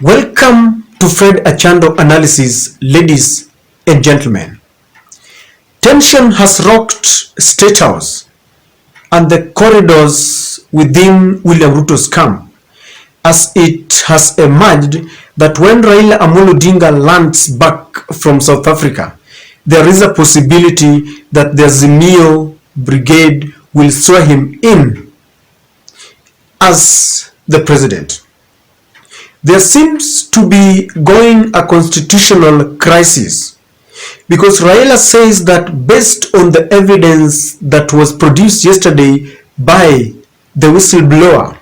Welcome to Fred Achando Analysis, ladies and gentlemen. Tension has rocked State House and the corridors within William Ruto's camp, as it has emerged that when Raila Amolo Odinga lands back from South Africa, there is a possibility that the Azimio brigade will swear him in as the president. There seems to be going a constitutional crisis because Raila says that based on the evidence that was produced yesterday by the whistleblower,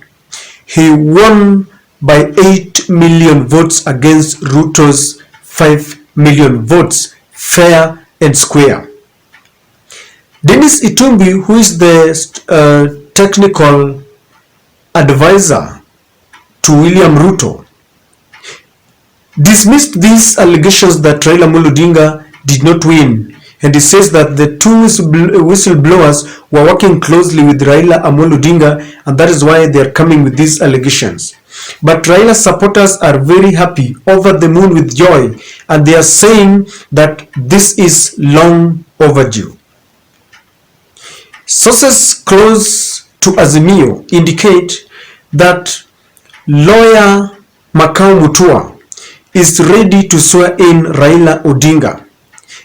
he won by 8 million votes against Ruto's 5 million votes, fair and square. Dennis Itumbi, who is the technical advisor to William Ruto, dismissed these allegations that Raila Amolo Odinga did not win, and he says that the two whistleblowers were working closely with Raila Amolo Odinga, and that is why they are coming with these allegations. But Raila supporters are very happy, over the moon with joy, and they are saying that this is long overdue. Sources close to Azimio indicate that lawyer Makau Mutua is ready to swear in Raila Odinga,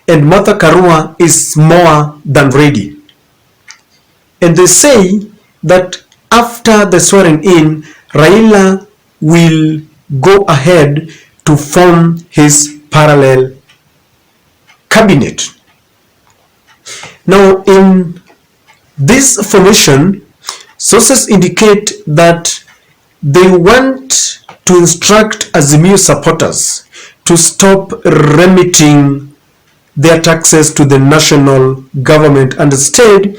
and Martha Karua is more than ready. And they say that after the swearing in, Raila will go ahead to form his parallel cabinet. Now, in this formation, sources indicate that they want to instruct Azimio supporters to stop remitting their taxes to the national government and instead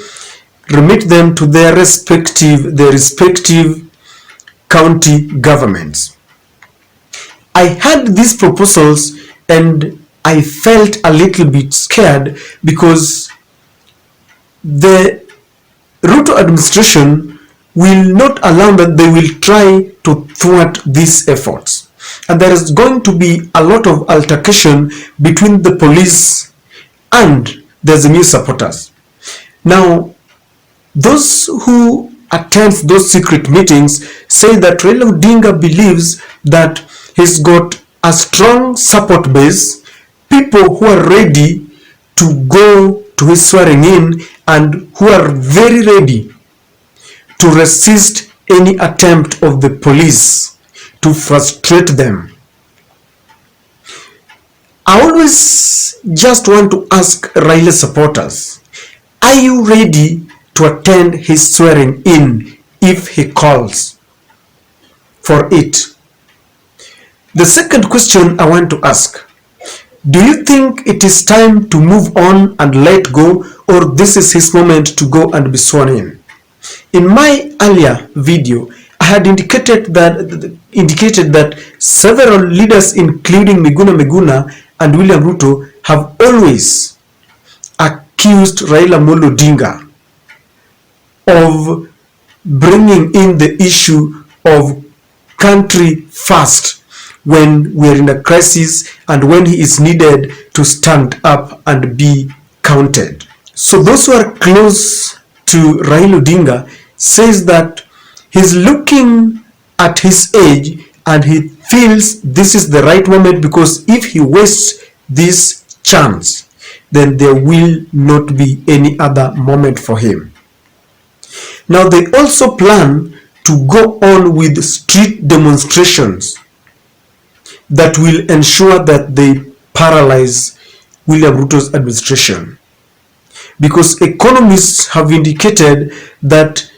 remit them to their respective county governments. I heard these proposals and I felt a little bit scared because the Ruto administration will not allow that. They will try to thwart these efforts, and there is going to be a lot of altercation between the police and the Azimio supporters. Now, those who attend those secret meetings say that Raila Odinga believes that he's got a strong support base, people who are ready to go to his swearing in and who are very ready to resist any attempt of the police to frustrate them. I always just want to ask Raila supporters, are you ready to attend his swearing in if he calls for it? The second question I want to ask, do you think it is time to move on and let go, or this is his moment to go and be sworn in? In my earlier video, I had indicated that several leaders, including Miguna and William Ruto, have always accused Raila Amolo Odinga of bringing in the issue of country first when we are in a crisis and when he is needed to stand up and be counted. So those who are close to Raila Odinga says that he's looking at his age and he feels this is the right moment, because if he wastes this chance, then there will not be any other moment for him. Now, they also plan to go on with street demonstrations that will ensure that they paralyze William Ruto's administration, because economists have indicated that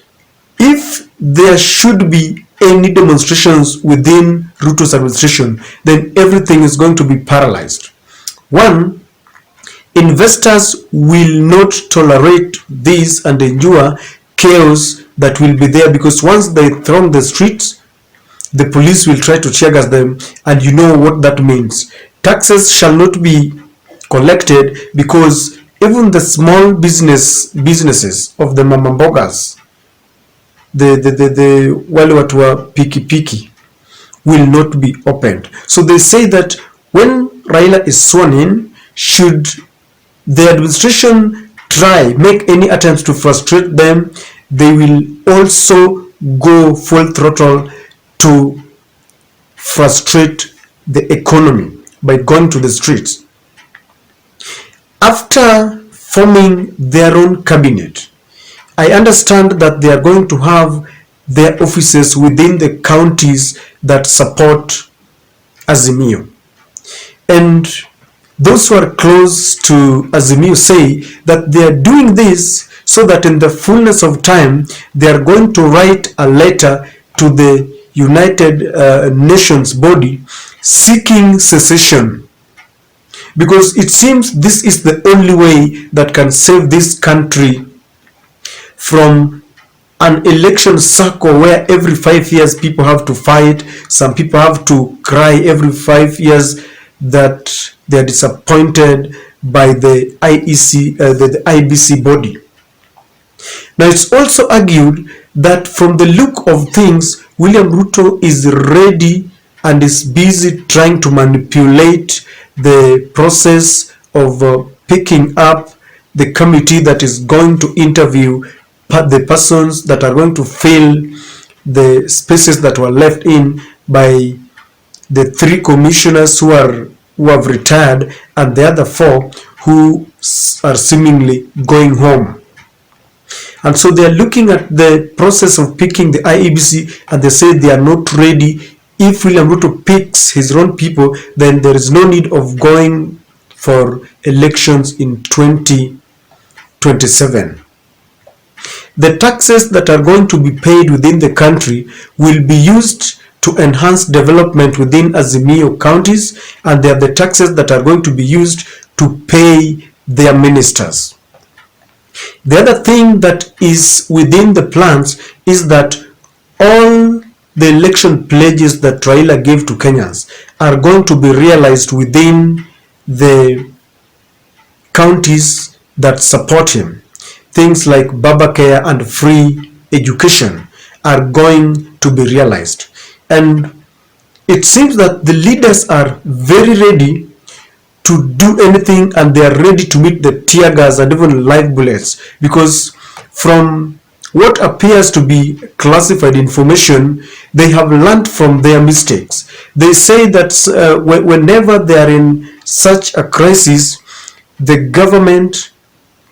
if there should be any demonstrations within Ruto's administration, then everything is going to be paralyzed. One, investors will not tolerate this and endure chaos that will be there, because once they throng the streets, the police will try to tear gas them, and you know what that means. Taxes shall not be collected, because even the small businesses of the mamambogas, the wale watu wa pikipiki, will not be opened. So they say that when Raila is sworn in, should the administration make any attempts to frustrate them, they will also go full throttle to frustrate the economy by going to the streets. After forming their own cabinet, I understand that they are going to have their offices within the counties that support Azimio. And those who are close to Azimio say that they are doing this so that in the fullness of time, they are going to write a letter to the United Nations body seeking secession. Because it seems this is the only way that can save this country from an election circle where every 5 years people have to fight. Some people have to cry every 5 years that they are disappointed by the the IBC body. Now it's also argued that from the look of things, William Ruto is ready and is busy trying to manipulate the process of picking up the committee that is going to interview the persons that are going to fill the spaces that were left in by the 3 commissioners who have retired and the other 4 who are seemingly going home. And so they are looking at the process of picking the IEBC and they say they are not ready. If William Ruto picks his own people, then there is no need of going for elections in 2027. The taxes that are going to be paid within the country will be used to enhance development within Azimio counties, and they are the taxes that are going to be used to pay their ministers. The other thing that is within the plans is that all the election pledges that Raila gave to Kenyans are going to be realized within the counties that support him. Things like Baba Care and free education are going to be realized. And it seems that the leaders are very ready to do anything, and they are ready to meet the tear gas and even live bullets, because from what appears to be classified information, they have learned from their mistakes. They say that whenever they are in such a crisis, the government,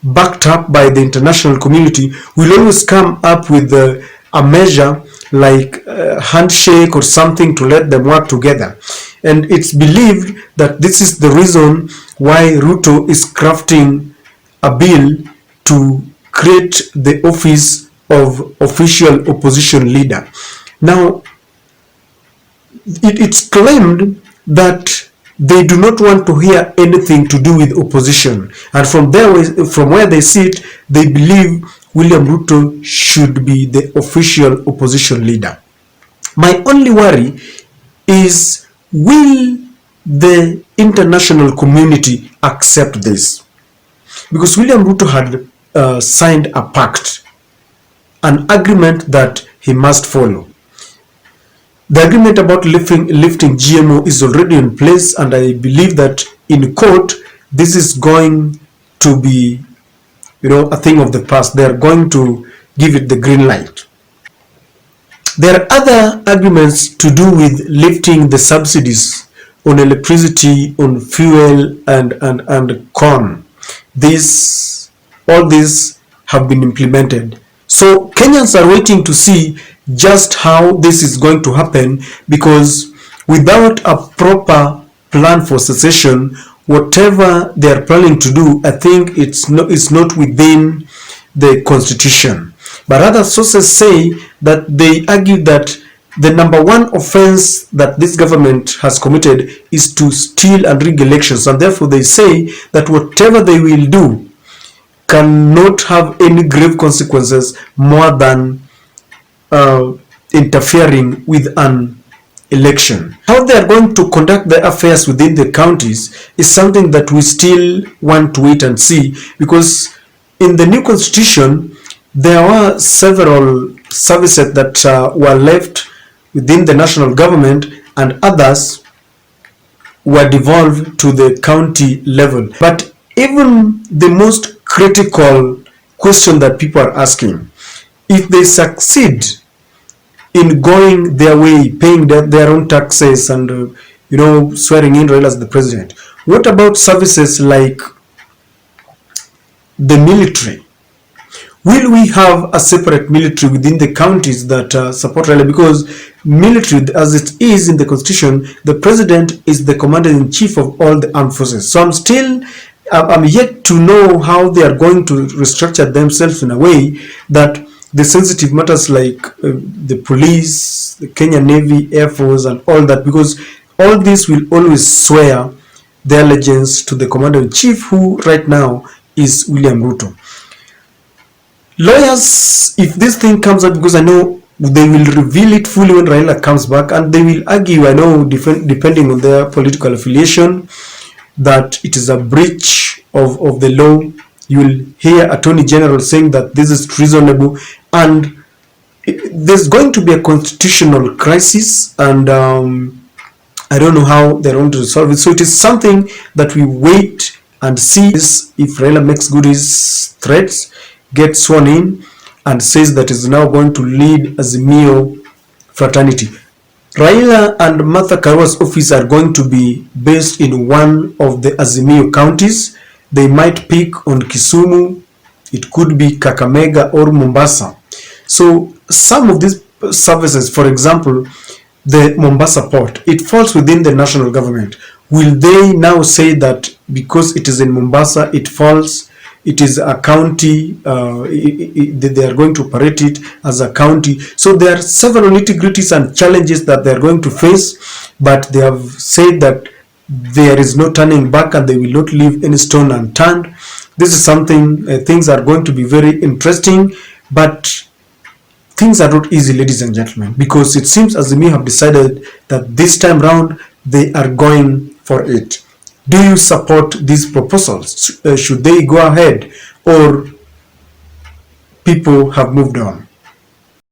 backed up by the international community, will always come up with a measure like a handshake or something to let them work together. And it's believed that this is the reason why Ruto is crafting a bill to create the office of official opposition leader. Now, it's claimed that they do not want to hear anything to do with opposition, and from where they sit, they believe William Ruto should be the official opposition leader. My only worry is, will the international community accept this? Because William Ruto had signed a pact, an agreement that he must follow. The agreement about lifting GMO is already in place, and I believe that in court this is going to be, a thing of the past. They are going to give it the green light. There are other agreements to do with lifting the subsidies on electricity, on fuel, and corn. All these have been implemented. So Kenyans are waiting to see just how this is going to happen, because without a proper plan for secession, whatever they are planning to do, I think it's not within the constitution. But other sources say that they argue that the number 1 offense that this government has committed is to steal and rig elections, and therefore they say that whatever they will do cannot have any grave consequences more than interfering with an election. How they are going to conduct their affairs within the counties is something that we still want to wait and see, because in the new constitution there were several services that were left within the national government, and others were devolved to the county level. But even the most critical question that people are asking, if they succeed in going their way, paying their own taxes and swearing in Raila as the president, what about services like the military? Will we have a separate military within the counties that support Raila? Because military, as it is in the constitution, the president is the commander-in-chief of all the armed forces. So I'm yet to know how they are going to restructure themselves in a way that the sensitive matters like the police, the Kenya Navy, Air Force, and all that, because all this will always swear their allegiance to the commander-in-chief, who right now is William Ruto. Lawyers, if this thing comes out, because I know they will reveal it fully when Raila comes back, and they will argue, I know, depending on their political affiliation, that it is a breach of the law. You will hear Attorney General saying that this is treasonable, and there's going to be a constitutional crisis, and I don't know how they're going to resolve it. So it is something that we wait and see if Raila makes good his threats, gets sworn in, and says that is now going to lead Azimio fraternity. Raila and Martha Karua's office are going to be based in one of the Azimio counties. They might pick on Kisumu, it could be Kakamega or Mombasa. So some of these services, for example, the Mombasa port, it falls within the national government. Will they now say that because it is in Mombasa, it is a county, they are going to operate it as a county? So there are several nitty-gritties and challenges that they are going to face, but they have said that there is no turning back and they will not leave any stone unturned. This is something, things are going to be very interesting, but things are not easy, ladies and gentlemen, because it seems as we have decided that this time round they are going for it. Do you support these proposals? Should they go ahead, or people have moved on?